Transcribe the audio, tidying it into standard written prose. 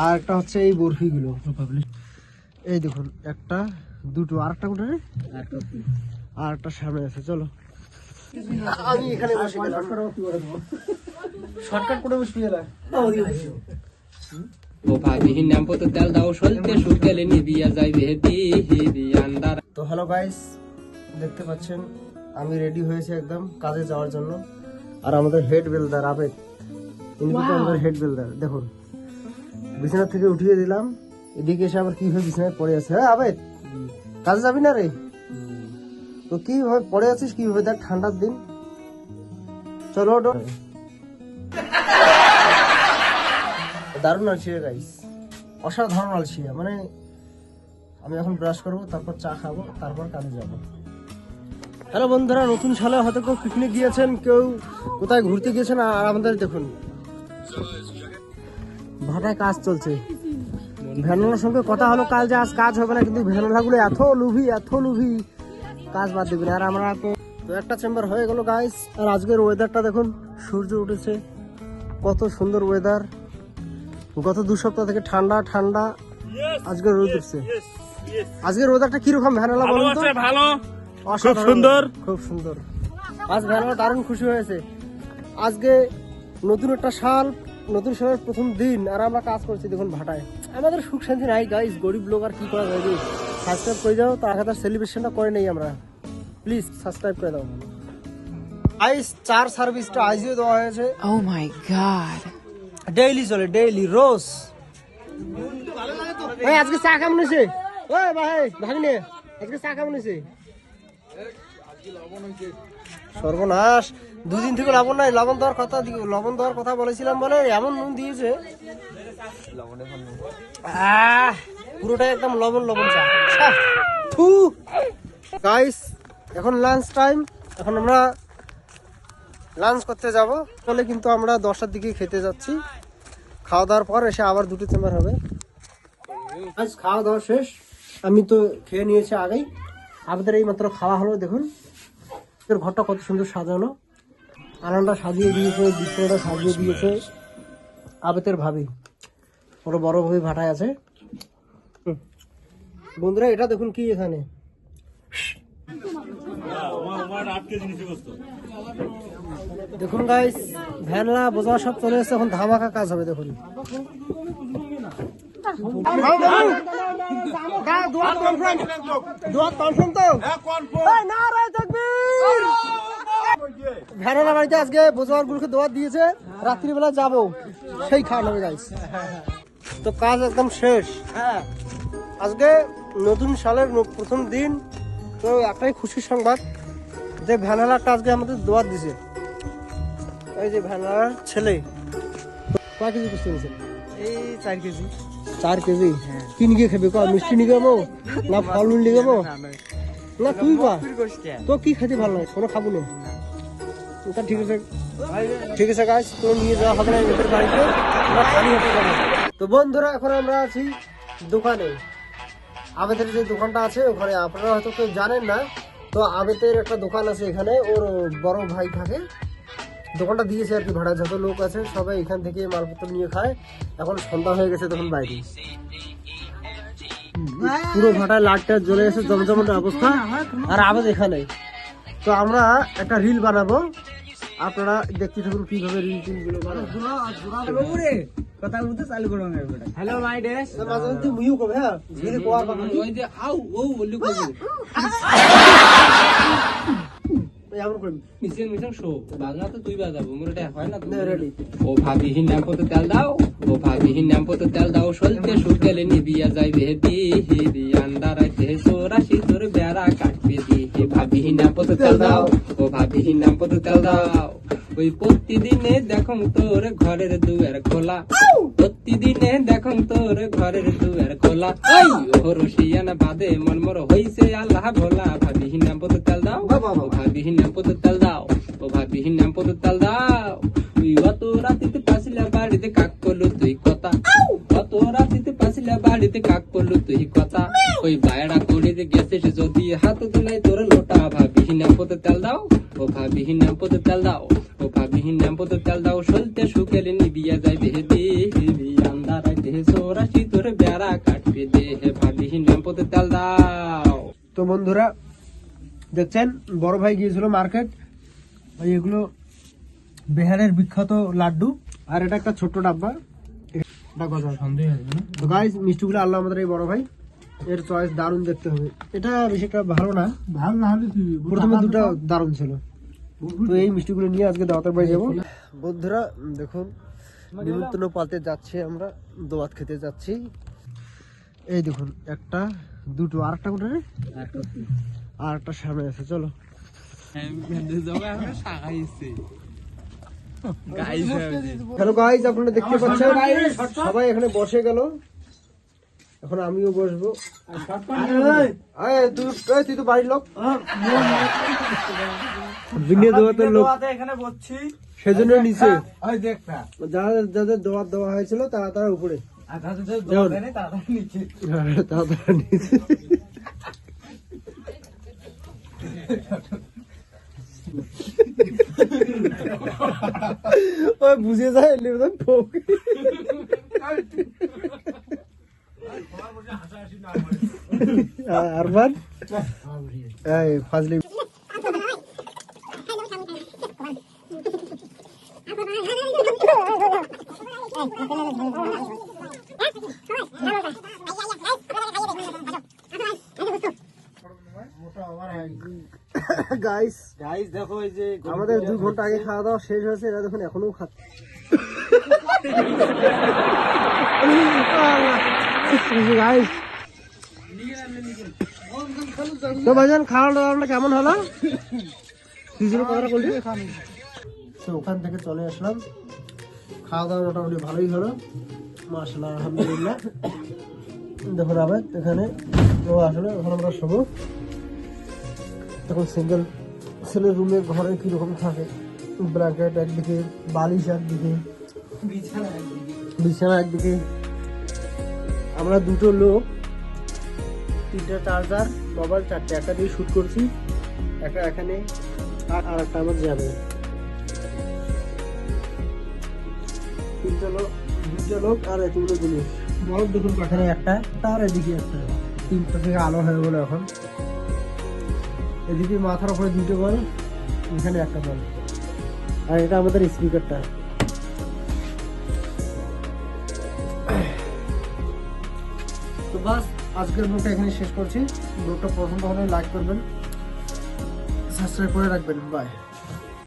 আর একটা হচ্ছে এই বরফি গুলো, এই দেখুন একটা দুটো, আর একটা কোথায়, আর একটা সামনে আছে। চলো আমি এখানে বসে গেলাম, শর্টকাট করে বসে গেলাম। তো হ্যালো গাইস, দেখতে পাচ্ছেন আমি রেডি হয়েছে একদম কাজে যাওয়ার জন্য। আর আমাদের হেড বেলদার আবেদ, ইনি কিন্তু আমাদের হেড বেলদার। দেখুন বিছানা থেকে উঠিয়ে দিলাম, এদিকে এসে আবার কিভাবে বিছানায় পড়ে আছে। হ্যাঁ আবেদ, কাজে যাবি না রে? তো কিভাবে পড়ে আছিস, কিভাবে দেখ, ঠান্ডার দিন। চলো ওঠো। দারুণ আলসি গাইস, অসাধারণ আলসি। মানে আমি এখন ব্রাশ করবো, তারপর চা খাবো, তারপর কাজে যাবো। হ্যালো বন্ধুরা, নতুন সালে হয়তো কেউ পিকনিক গিয়েছেন, কেউ কোথায় ঘুরতে গিয়েছেন। আর আমাদের দেখুন ভাটায় কাজ চলছে। ভ্যানলার সঙ্গে কথা হলো কাল যে আজ কাজ হবে না, কিন্তু ভ্যানলাগুলো এত লুভি কাজ বাদ দেবে না। আর আমরা তো একটা চেম্বার হয়ে গেল গাইস। আর আজকের ওয়েদারটা দেখুন, সূর্য উঠেছে, কত সুন্দর ওয়েদার। গত 2 সপ্তাহ থেকে ঠান্ডা ঠান্ডা, আজকে রোদ উঠছে। আজকের ওয়েদারটা কিরকম ভ্যানলা বলুন তো? ভালো, খুব সুন্দর, খুব সুন্দর। আজ ভ্যানলা দারুণ খুশি হয়েছে। আজকে নতুন একটা সাল, নতুন সালের প্রথম দিন, আর আমরা কাজ করছি দেখুন ভাটায়। আমাদের সুখ শান্তি নাই গাইস, গরিব লোক, আর কি করা যাবে। সাবস্ক্রাইব করে দাও, তার সাথে সেলিব্রেশনটা করে নেই আমরা, প্লিজ সাবস্ক্রাইব করে দাও গাইস। চার সার্ভিসটা আজও দেওয়া হয়েছে। ও মাই গড, ডেইলি চলে, ডেইলি রোজ। ভাই আজকে চা কেমন হয়েছে? ওই ভাই ভাগিনে, আজকে চা কেমন হয়েছে? সর্বনাশ, 2 দিন থেকে লবণ নাই। লবণ দেওয়ার কথা বলেছিলাম বলে এমন নুন দিয়েছে, পুরোটাই একদম লবণ চা। গাইস এখন লাঞ্চ টাইম, এখন আমরা লাঞ্চ করতে যাব বলে, কিন্তু আমরা 10টার দিকে খেতে যাচ্ছি। খাওয়া দাওয়ার পর এসে আবার 2টো চেম্বার হবে। আজ খাওয়া দাওয়া শেষ, আমি তো খেয়ে নিয়েছি আগেই। আপনাদের এই মাত্র খাওয়া হলো। দেখুন ঘরটা কত সুন্দর সাজানো, আনানটা সাজিয়ে দিয়েছে, বিছানাটা সাজিয়ে দিয়েছে আবেতের ভাবি। ওরা বড় ভাবি ভাটায় আছে। বন্ধুরা এটা দেখুন কি, এখানে দেখুন গাইস, ভ্যানলা বোঝা সব চলে এসেছে, এখন ধামাকা কাজ হবে। দেখুন ভ্যানলা বাড়িতে আজকে বোঝার গুলোকে দোয়ার দিয়েছে, রাত্রিবেলা যাবো, সেই খাওয়া হবে গাইস। তো কাজ একদম শেষ। আজকে নতুন সালের প্রথম দিন। তো একটাই খুশির সংবাদ যে ভ্যানলাটা আজকে আমাদের দোয়ার দিছে। এই যে ভ্যানলার ছেলে কয় কেজি বুঝতে পেরেছে? এই 4 কেজি। 4 কেজি কি নিয়ে খাবে? মিষ্টি নিয়ে যাবো না ফল নিয়ে যাবো? না তুই তো কি খেতে ভালো লাগে? কোনো খাবো না। ঠিক আছে, ঠিক আছে গাইস, তো নিয়ে যাওয়া হবে না এদের বাড়িতে, খালি হতে যাবে। তো বন্ধুরা এখন আমরা আছি দোকানে। আবেদের যে দোকানটা আছে ওখানে, আপনারা হয়তো কেউ জানেন না, তো আবেদের একটা দোকান আছে এখানে, ওর বড় ভাই থাকে। দোকানটা দিয়েছে আর কি ভাড়া, যত লোক আছে সবাই এখান থেকে মালপত্র নিয়ে খায়। এখন সন্ধ্যা হয়ে গেছে, তখন বাইরে পুরো ভাটায় লাইটটা জ্বলে গেছে, জমজমাট অবস্থা। আর আবেদ এখানে। তো আমরা একটা রিল বানাবো, আপনারা দেখতে থাকুন কিভাবে রিল গুলো বানাবো। কথা বলতে চালু করো না। হ্যালো মাই ডেস, মাঝে মধ্যে মুইও কবে। হ্যাঁ ধীরে কোয়া বাবা, ওই যে আউ ও বলি কবে এমন করি মিশন শো বাজনা তো তুই বাজাবো, মোরটা হয় না। তুমি রেডি? ও ভাবি হিন নাম পতে তেল দাও, ও ভাবি হিন নাম পতে তেল দাও, সলতে সুকেলে নিবিয়া যাইবে দি হি আন্দারাইতে সোরাশি তোর বেড়া কাটবে দি। হে ভাবি হিন নাম পতে তেল দাও, ও ভাবি হিন নাম পতে তেল দাও, ওই প্রতিদিনে দেখুন তোর ঘরের দুয়ার খোলা, প্রতিদিনে দেখুন তোর ঘরের দুয়ার খোলা। ওই ও রসিয়ানা বাদে মন মোর হইছে আল্লাহ ভোলা। ভাবি হিন নাম পতে তেল দাও, ও ভাবি হিন নাম পতে তেল দাও, ও ভাবি হিন নাম পতে তেল দাও, তুই অত রাতিতে পাছিলা বাড়িতে কাক করলু তুই কথা, অত রাতিতে পাছিলা বাড়িতে কাক করলু তুই কথা। ওই বাইরা করে গেছিস যদি হাত তুলাই তোর লোটা। ভাবি হিন নাম ন্যাম্পোতে তেল দাও ও ভাবিহীন ন্যাম্পোতে তেল দাও ও ভাবিহীন ন্যাম্পোতে তেল দাও সলতে শুকেলে নিবিয়া যায় দেহে দেবি আন্ধারায় দেহে সোরাশি তোর বেড়া কাটবে দেহে ভাবিহীন ন্যাম্পোতে তেল দাও। তো বন্ধুরা দেখছেন বড় ভাই গিয়েছিল মার্কেট, ভাই এগুলো বিহারের বিখ্যাত লাড্ডু, আর এটা একটা ছোট্ট ডাব্বা। তো গাইস মিষ্টিগুলো আল্লাহ আমাদের এই বড় ভাই, এর চয়েস দারুণ দেখতে হবে। এটা বেশি একটা ভালো না, প্রথমে দুটো দারুণ ছিল। তো এই মিষ্টিগুলো নিয়ে আজকে দাওয়াতের বাড়ি যাবো। বন্ধুরা দেখুন নিমন্ত্রণ পালতে যাচ্ছি, আমরা দোয়াত খেতে যাচ্ছি। এই দেখুন একটা দুটো, আর একটা কোথায়, আর একটা সামনে আছে। চলো হ্যালো গাইস, আপনারা দেখতে পাচ্ছেন সবাই এখানে বসে গেল, এখন আমিও বসবো। তুই তো বাড়ির লোক, বিনে দোয়াতের লোক, এখানে বসছি সেজন্য নিচে দেখ যাদের দোয়াত দেওয়া হয়েছিল তারা তারা উপরে, তারা নিচে। ওই বুঝে যায় আরমান ফাজলি। গাইস দেখো এই যে আমাদের 2 ঘন্টা আগে খাওয়া দাওয়া শেষ হয়েছে, এরা দেখুন এখনো খাচ্ছে। গাইস তো ভাইজান খাওয়া দাওয়াটা কেমন হলো? তো ওখান থেকে চলে আসলাম, খাওয়া দাওয়া মোটামুটি ভালোই হলো মাশাআল্লাহ আলহামদুলিল্লাহ। দেখুন আবার এখানে ও আসলে ওখানে আমরা শোবো। তখন সিঙ্গেল ছেলের রুমে ঘরে কিরকম থাকে, ব্ল্যাঙ্কেট একদিকে, বালিশ একদিকে, বিছানা একদিকে। আমরা দুটো লোক, 3টা চার্জার, মোবাইল 4টে, একটা দিয়ে শুট করছি, একটা এখানে আর একটা আমার যাবে। 3টা লোক, 2টা লোক আর এতগুলো জিনিস। বরফ দেখুন এখানে একটা, তার এদিকে একটা, 3টা থেকে আলো হয়ে গেলো এখন। এদিকে মাথার উপরে 2টে বল, এখানে একটা বল, আর এটা আমাদের স্পিকারটা। তো বাস আজকের ব্লগটা এখানে শেষ করছি। ব্লগটা পছন্দ হলে লাইক করবেন, সাবস্ক্রাইব করে রাখবেন। বাই।